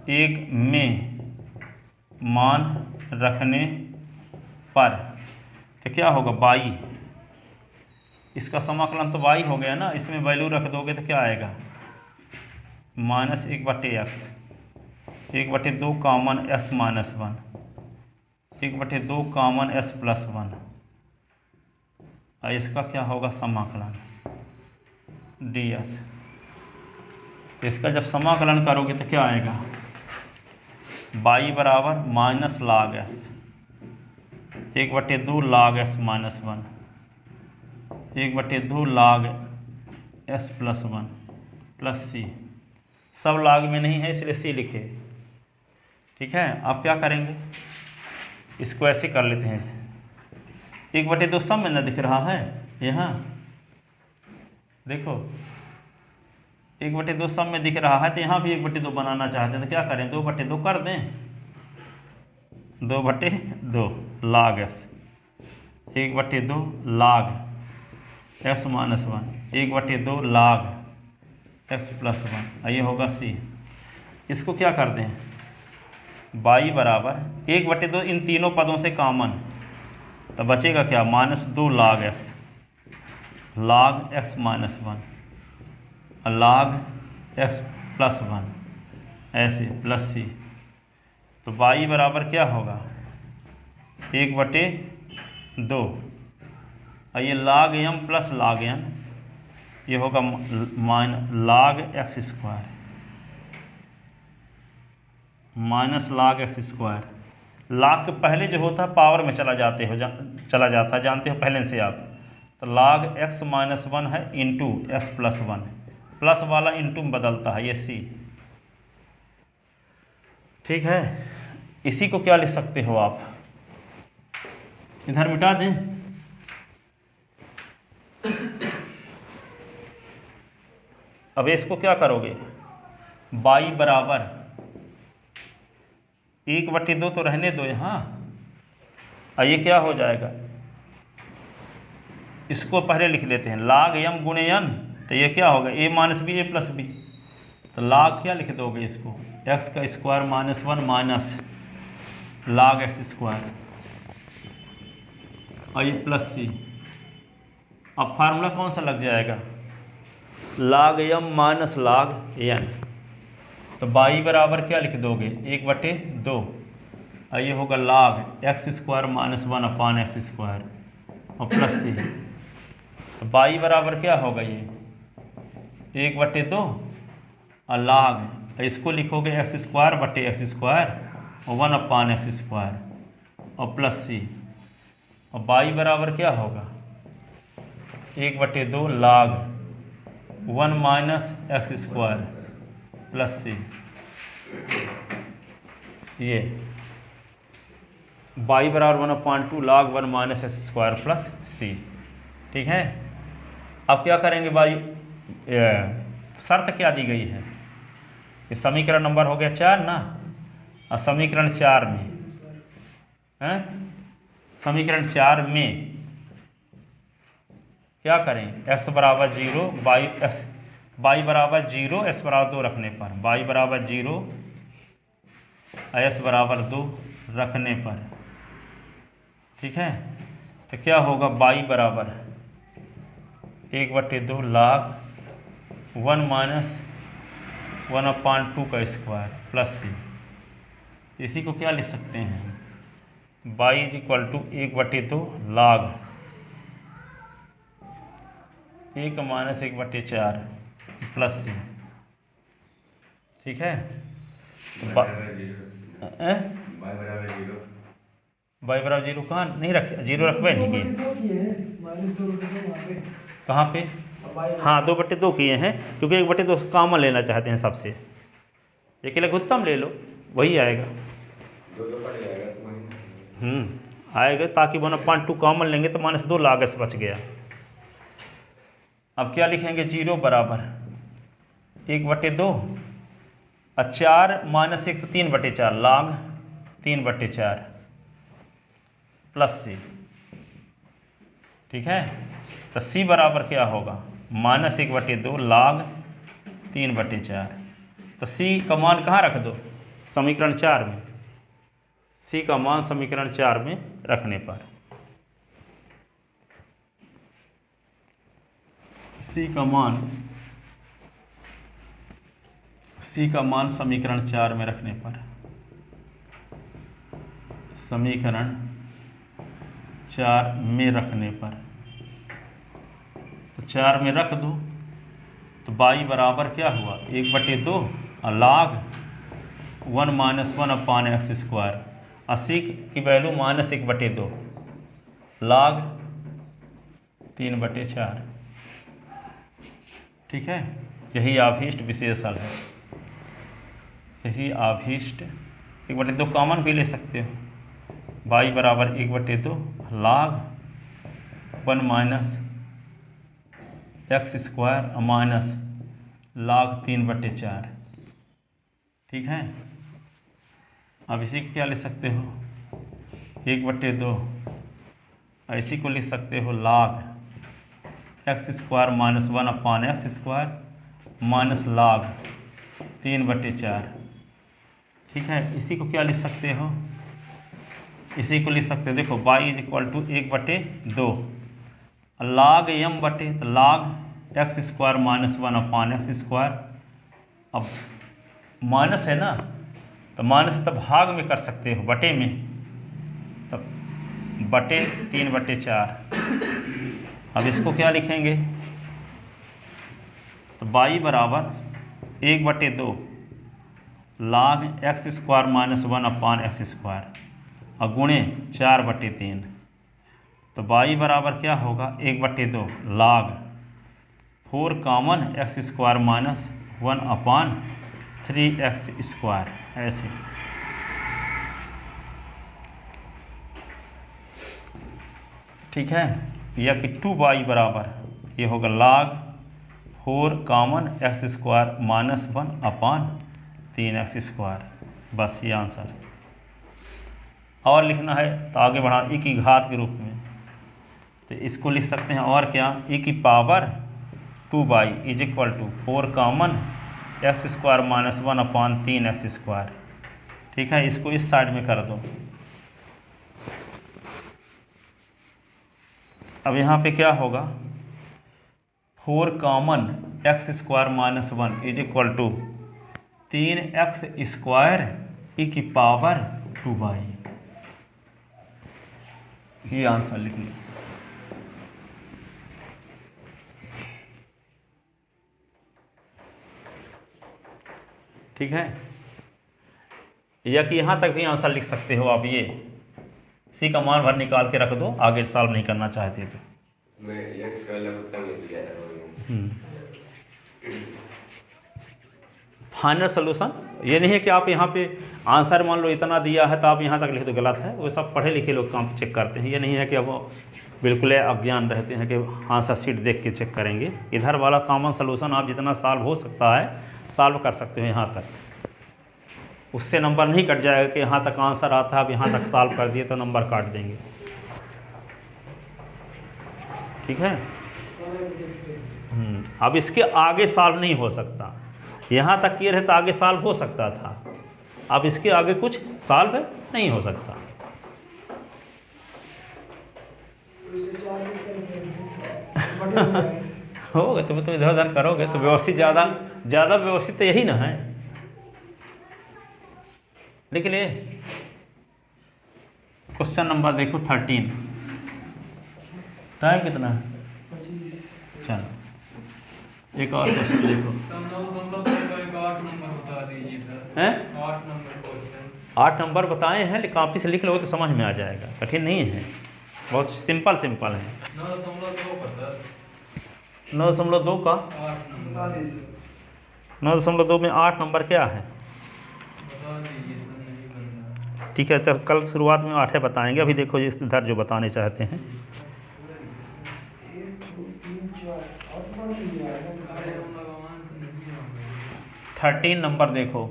1 में मान रखने पर, तो क्या होगा बाई, इसका समाकलन तो y हो गया ना, इसमें वैल्यू रख दोगे तो क्या आएगा -1/x 1/2 common s minus 1 1/2 common s plus 1, और इसका क्या होगा समाकलन ds। इसका जब समाकलन करोगे तो क्या आएगा, y बराबर minus log s 1/2 log s minus 1 1/2 log s plus 1 plus c, सब log में नहीं है इसलिए सी लिखे। ठीक है, आप क्या करेंगे, इसको ऐसे कर लेते हैं, 1/2 सब में ना दिख रहा है, यहाँ देखो 1/2 सब में दिख रहा है, तो यहाँ भी 1/2 बनाना चाहते हैं तो क्या करें, 2/2 कर दें, 2/2 log s 1/2 log s minus 1 1/2 log s plus 1, ये होगा सी। इसको क्या कर दें, y बराबर 1/2 इन तीनों पदों से कॉमन, तो बचेगा क्या, -2 log s log x minus 1 log x plus 1, ऐसे प्लस सी। तो y बराबर क्या होगा, 1/2, ये log m plus log n, ये होगा log x square minus log x square. log के पहले जो होता है पावर में चला जाता है, जानते हो पहले से आप, तो log x माइनस 1 है इंटू s प्लस 1, प्लस वाला इंटू में बदलता है, ये सी। ठीक है, इसी को क्या लिख सकते हो आप, इधर मिटा दें, अब इसको क्या करोगे, y बराबर 1/2 तो रहने दो यहाँ, ये क्या हो जाएगा, इसको पहले लिख लेते हैं log m गुणे n, तो ये क्या होगा, a minus B A plus B, तो log क्या लिख दोगे इसको, x का square minus 1 minus log x square, और ये प्लस सी। अब फार्मूला कौन सा लग जाएगा, log m minus log n, तो y बराबर क्या लिख दोगे, 1/2, और ये होगा log x square minus 1 upon x square और प्लस सी। तो y बराबर क्या होगा, ये 1/2 और log, इसको लिखोगे x स्क्वायर बटे एक्स स्क्वायर और 1 अपान एक्स स्क्वायर और प्लस सी, और y बराबर क्या होगा, 1/2 log 1 minus x square plus c. ये y बराबर 1/2 log 1 minus x square plus c. ठीक है, अब क्या करेंगे भाई, शर्त क्या दी गई है, कि समीकरण नंबर हो गया 4 ना, और समीकरण 4 में समीकरण 4 में क्या करें, x बराबर 0 y बराबर 0 s बराबर 2 रखने पर, y बराबर 0 s बराबर 2 रखने पर, ठीक है, तो क्या होगा, y बराबर 1/2 log 1 माइनस 1/2 का स्क्वायर प्लस सी। इसी को क्या लिख सकते हैं, y is equal to 1/2 log 1 minus 1/4 plus c. ठीक है, तो y बराबर 0 कहाँ नहीं रखे, 0 रखबे नहीं किए, कहाँ पे, हाँ 2/2 किए हैं, क्योंकि 1/2 कॉमन लेना चाहते हैं सबसे, एक लघुत्तम ले लो वही आएगा, आएगा, ताकि 1/2 कॉमन लेंगे तो -2 log s बच गया। अब क्या लिखेंगे, 0 बराबर 1/2 और 4 माइनस 1 तो 3/4 log 3/4 प्लस सी। ठीक है, तो सी बराबर क्या होगा, -1/2 log 3/4। तो सी का मान कहाँ रख दो, समीकरण 4 में, सी का मान समीकरण 4 में रखने पर, सी का मान समीकरण 4 में रखने पर, समीकरण 4 में रखने पर, तो 4 में रख दो, तो बाई बराबर क्या हुआ 1/2 log 1 - 1 अपान एक्स स्क्वायर। 80 की वैल्यू -1/2 log 3/4। ठीक है, यही आभीष्ट विशेष हल है। यही आभीष्ट 1/2 कॉमन भी ले सकते हो। बाई बराबर 1/2 log 1 - x square minus log 3/4। ठीक है, अब इसी को क्या ले सकते हो 1/2, इसी को लिख सकते हो log x square minus 1 upon x square minus log 3/4। ठीक है, इसी को क्या लिख सकते हो, इसी को लिख सकते हो, देखो y is equal to 1/2 log m बटे तो log x square minus 1 upon x square. अब माइनस है ना, तो माइनस तब भाग में कर सकते हो, बटे में, तब बटे 3/4। अब इसको क्या लिखेंगे, तो बाई बराबर 1/2 log x square minus 1 upon x square और गुणे 4/3। तो बाई बराबर क्या होगा 1/2 log 4 common x square minus 1 upon 3x square. ऐसे ठीक है, या कि 2 बाई बराबर ये होगा log 4 common x square minus 1 upon 3x square. बस ये आंसर। और लिखना है तो आगे बढ़ा e की घात के रूप में, तो इसको लिख सकते हैं और क्या e की power 2 y is equal to 4 common x square minus 1 upon 3x square. ठीक है, इसको इस साइड में कर दो। अब यहाँ पे क्या होगा 4 common x square minus 1 is equal to 3x square e की पावर 2 बाई। ये आंसर लिख लो। ठीक है, या कि यहाँ तक भी आंसर लिख सकते हो आप। ये सी का मान भर निकाल के रख दो, आगे सॉल्व नहीं करना चाहते तो। मैं एक लिख दिया था। फाइनल सोल्यूशन ये नहीं है कि आप यहाँ पे आंसर मान लो इतना दिया है तो आप यहाँ तक लिख दो, गलत है। वो सब पढ़े लिखे लोग काम चेक करते हैं। ये नहीं है कि अब बिल्कुल अज्ञान रहते हैं कि आंसर शीट देख के चेक करेंगे। इधर वाला कॉमन सोल्यूशन आप जितना सॉल्व हो सकता है सॉल्व कर सकते हो यहाँ तक, उससे नंबर नहीं कट जाएगा कि यहाँ तक आंसर आता है अब यहाँ तक सॉल्व कर दिए तो नंबर काट देंगे। ठीक है, अब इसके आगे सॉल्व नहीं हो सकता। यहाँ तक किए रहे तो आगे सॉल्व हो सकता था, अब इसके आगे कुछ सॉल्व नहीं हो सकता। होगा तो इधर उधर करोगे तो व्यवस्थित ज़्यादा व्यवस्थित तो यही ना है। लिख लिए क्वेश्चन नंबर देखो 13। टाइम कितना है 25। चलो एक और क्वेश्चन देखो। 8 नंबर बताए हैं, लेकिन कॉपी से लिख लोगे तो समझ में आ जाएगा, कठिन नहीं है, बहुत सिंपल है। 9.2 का 9.2 में 8 नंबर क्या है? ठीक है, चल कल शुरुआत में 8 बताएंगे। अभी देखो इधर जो बताने चाहते हैं। 13 नंबर देखो,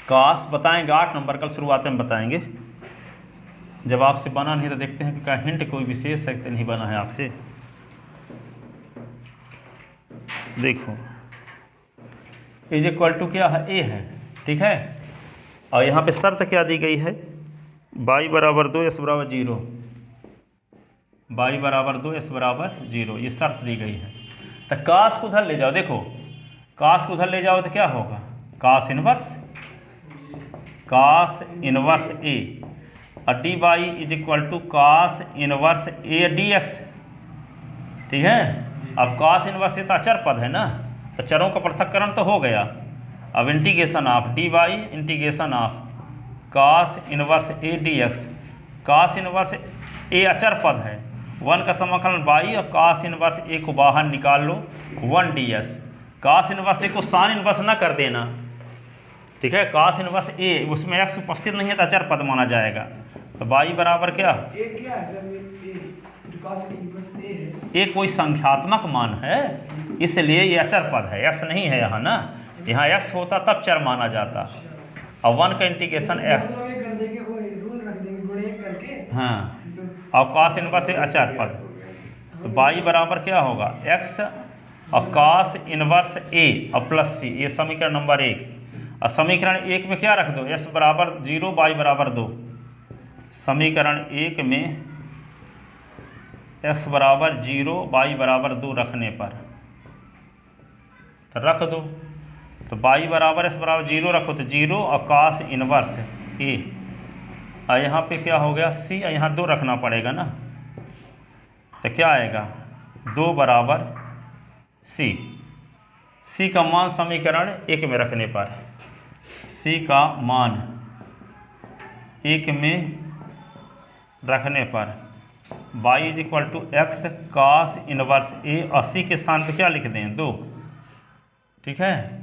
काश बताएंगे 8 नंबर कल शुरुआत में बताएंगे। जब आपसे बना नहीं तो देखते हैं कि क्या हिंट कोई विशेष है कि नहीं बना है आपसे। देखो इज इक्वल टू क्या है ए है, ठीक है, और यहाँ पे शर्त क्या दी गई है y बराबर 2 s बराबर 0, y बराबर 2 s बराबर 0, ये शर्त दी गई है। तो काश को उधर ले जाओ, देखो काश को उधर ले जाओ तो क्या होगा काश इनवर्स ए और d y is equal to cos inverse A d x ठीक है। अब cos इनवर्स ये तो अचर पद है ना, तो चरों का पृथक्करण तो हो गया। अब integration of d by integration of cos inverse A d x. cos inverse a अचर पद है, 1 का समाकलन बाई और cos इनवर्स ए को बाहर निकाल लो 1 डी एस। cos इनवर्स ए को sin इनवर्स ना कर देना, ठीक है। cos इनवर्स ए उसमें x उपस्थित नहीं है तो अचर पद माना जाएगा। तो बाई बराबर क्या, ए क्या है सर? जो cos इनवर्स ए है, ए कोई संख्यात्मक मान है, इसलिए ये अचर पद है, s नहीं है यहाँ ना। यहाँ s होता तब चर माना जाता। और 1 का इंटीग्रेशन x, हम लोग ये कर देंगे, वो रूल रख देंगे गुणे एक करके। हाँ, तो और cos इनवर्स ए अचर पद, तो बाई बराबर क्या होगा x और cos इनवर्स ए और प्लस सी, ये समीकरण नंबर 1। और समीकरण 1 में क्या रख दो, s बराबर 0 बाई बराबर 2। समीकरण 1 में x बराबर 0 बाई बराबर 2 रखने पर तो रख दो, तो बाई बराबर s बराबर 0 रखो तो 0 और cos इनवर्स ए, और यहाँ पे क्या हो गया c, और यहाँ 2 रखना पड़ेगा ना, तो क्या आएगा 2 बराबर c का मान समीकरण 1 में रखने पर, c का मान 1 में रखने पर y is equal to x cos inverse ए, और c के स्थान पे क्या लिख दें 2, ठीक है।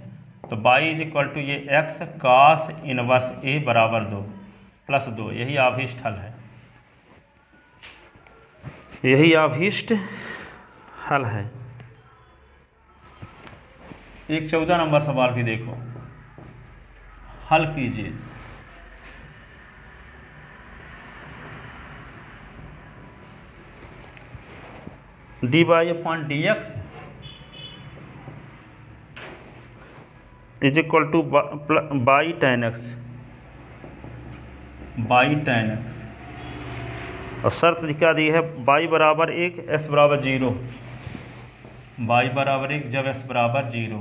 तो y इज इक्वल टू ये x cos इनवर्स ए बराबर 2 प्लस 2, यही आभीष्ट हल है, यही आभीष्ट हल है। एक 14 नंबर सवाल भी देखो, हल कीजिए। D by upon D x is equal two by ten x, by ten x, और शर्त क्या दी है, बाई बराबर 1 एस बराबर 0, बाई बराबर 1 जब एस बराबर 0,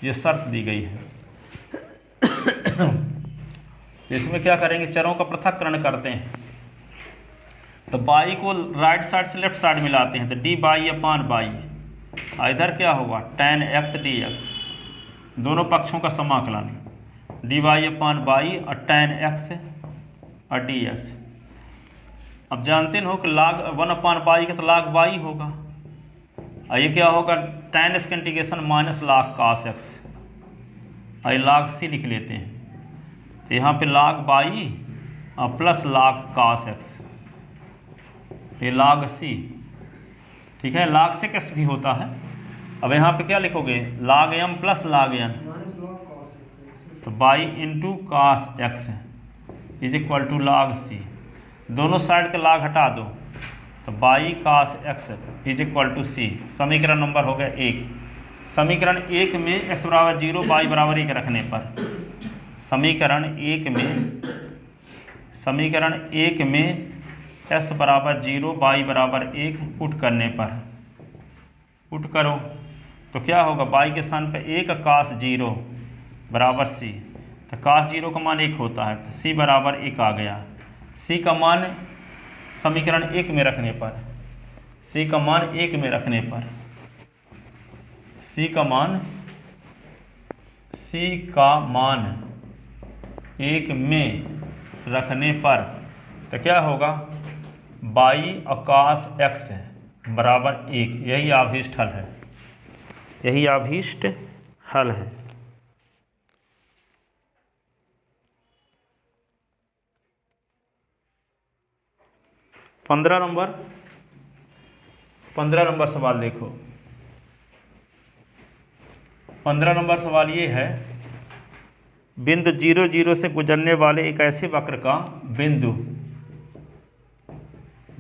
ये शर्त दी गई है। इसमें क्या करेंगे, चरों का पृथक्करण करते हैं, तो बाई को राइट साइड से लेफ्ट साइड मिलाते हैं, तो डी बाई अपान बाई, इधर क्या होगा tan x dx, दोनों पक्षों का समाकलन, डी बाई अपान बाई और tan x और ds। अब जानते हो कि लाग 1 अपान बाई का तो लाग बाई होगा, और ये क्या होगा tan x का इंटीग्रेशन माइनस लाग cos x, और ये लाग c लिख लेते हैं, तो यहाँ पे लाग बाई और प्लस लाग cos x, ये लाग c, ठीक है। लाग से कैसे भी होता है। अब यहाँ पे क्या लिखोगे, log m plus log n, minus log cos x। तो y into cos x is equal to log c, दोनों साइड के लाग हटा दो, तो y cos x is equal to c। समीकरण नंबर हो गया 1। समीकरण 1 में s बराबर 0 बाई बराबर 1 रखने पर, समीकरण 1 में s बराबर 0 बाई बराबर 1 पुट करने पर, पुट करो तो क्या होगा, बाई के स्थान पर 1 cos 0 बराबर c, तो cos 0 का मान 1 होता है, तो c बराबर 1 आ गया। c का मान समीकरण 1 में रखने पर, c का मान 1 में रखने पर, c का मान 1 में रखने पर, तो क्या होगा बाई और cos x बराबर 1, यही आभीष्ट हल है, यही आभीष्ट हल है। पंद्रह नंबर सवाल देखो। 15 नंबर सवाल ये है, बिंदु 0 0 से गुजरने वाले एक ऐसे वक्र का, बिंदु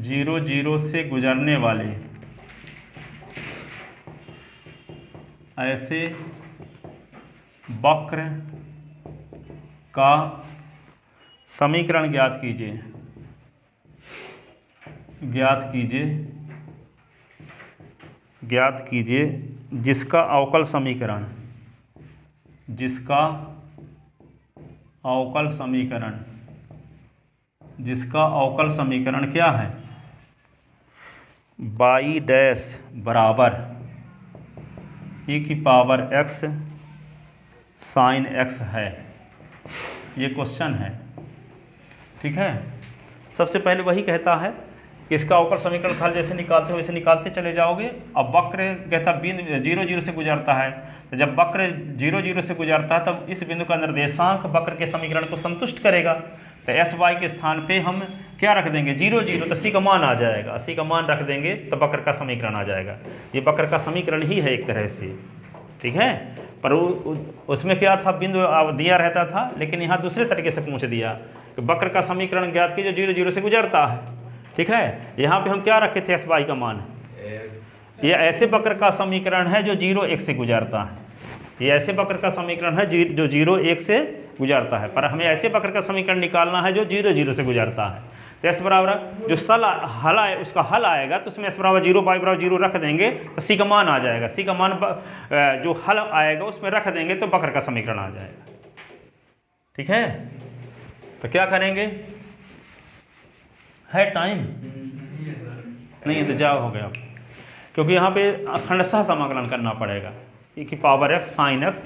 0 0 से गुजरने वाले ऐसे वक्र का समीकरण ज्ञात कीजिए, जिसका अवकल समीकरण क्या है, बाई डैश बराबर e की पावर x साइन x है। ये क्वेश्चन है, ठीक है। सबसे पहले वही कहता है कि इसका ऊपर समीकरण हल जैसे निकालते हो वैसे निकालते चले जाओगे। अब वक्र कहता बिंदु 0 0 से गुजरता है, तो जब वक्र 0 0 से गुजरता है तब इस बिंदु का निर्देशांक वक्र के समीकरण को संतुष्ट करेगा। तो एस वाई के स्थान पे हम क्या रख देंगे 0 0, तो सी का मान आ जाएगा। सी का मान रख देंगे तो वक्र का समीकरण आ जाएगा। ये वक्र का समीकरण ही है एक तरह से, ठीक है। पर उसमें क्या था, बिंदु दिया रहता था, लेकिन यहाँ दूसरे तरीके से पूछ दिया कि वक्र का समीकरण ज्ञात कीजिए जो 0 0 से गुजरता है, ठीक है। यहाँ पे हम क्या रखे थे, एस वाई का मान। ये ऐसे वक्र का समीकरण है जो 0 1 से गुजरता है। ये ऐसे वक्र का समीकरण है जो 0 1 से गुजरता है, पर हमें ऐसे वक्र का समीकरण निकालना है जो 0 0 से गुजरता है। तो एस बराबर जो हल आए उसका हल आएगा, तो उसमें एस बराबर 0 वाई बराबर 0 रख देंगे तो सी का मान आ जाएगा। सी का मान जो हल आएगा उसमें रख देंगे तो वक्र का समीकरण आ जाएगा, ठीक है। तो क्या करेंगे, है टाइम नहीं है तो जाओ, हो गया, क्योंकि यहाँ पे खंडशः समाकलन करना पड़ेगा। e की पावर x साइन x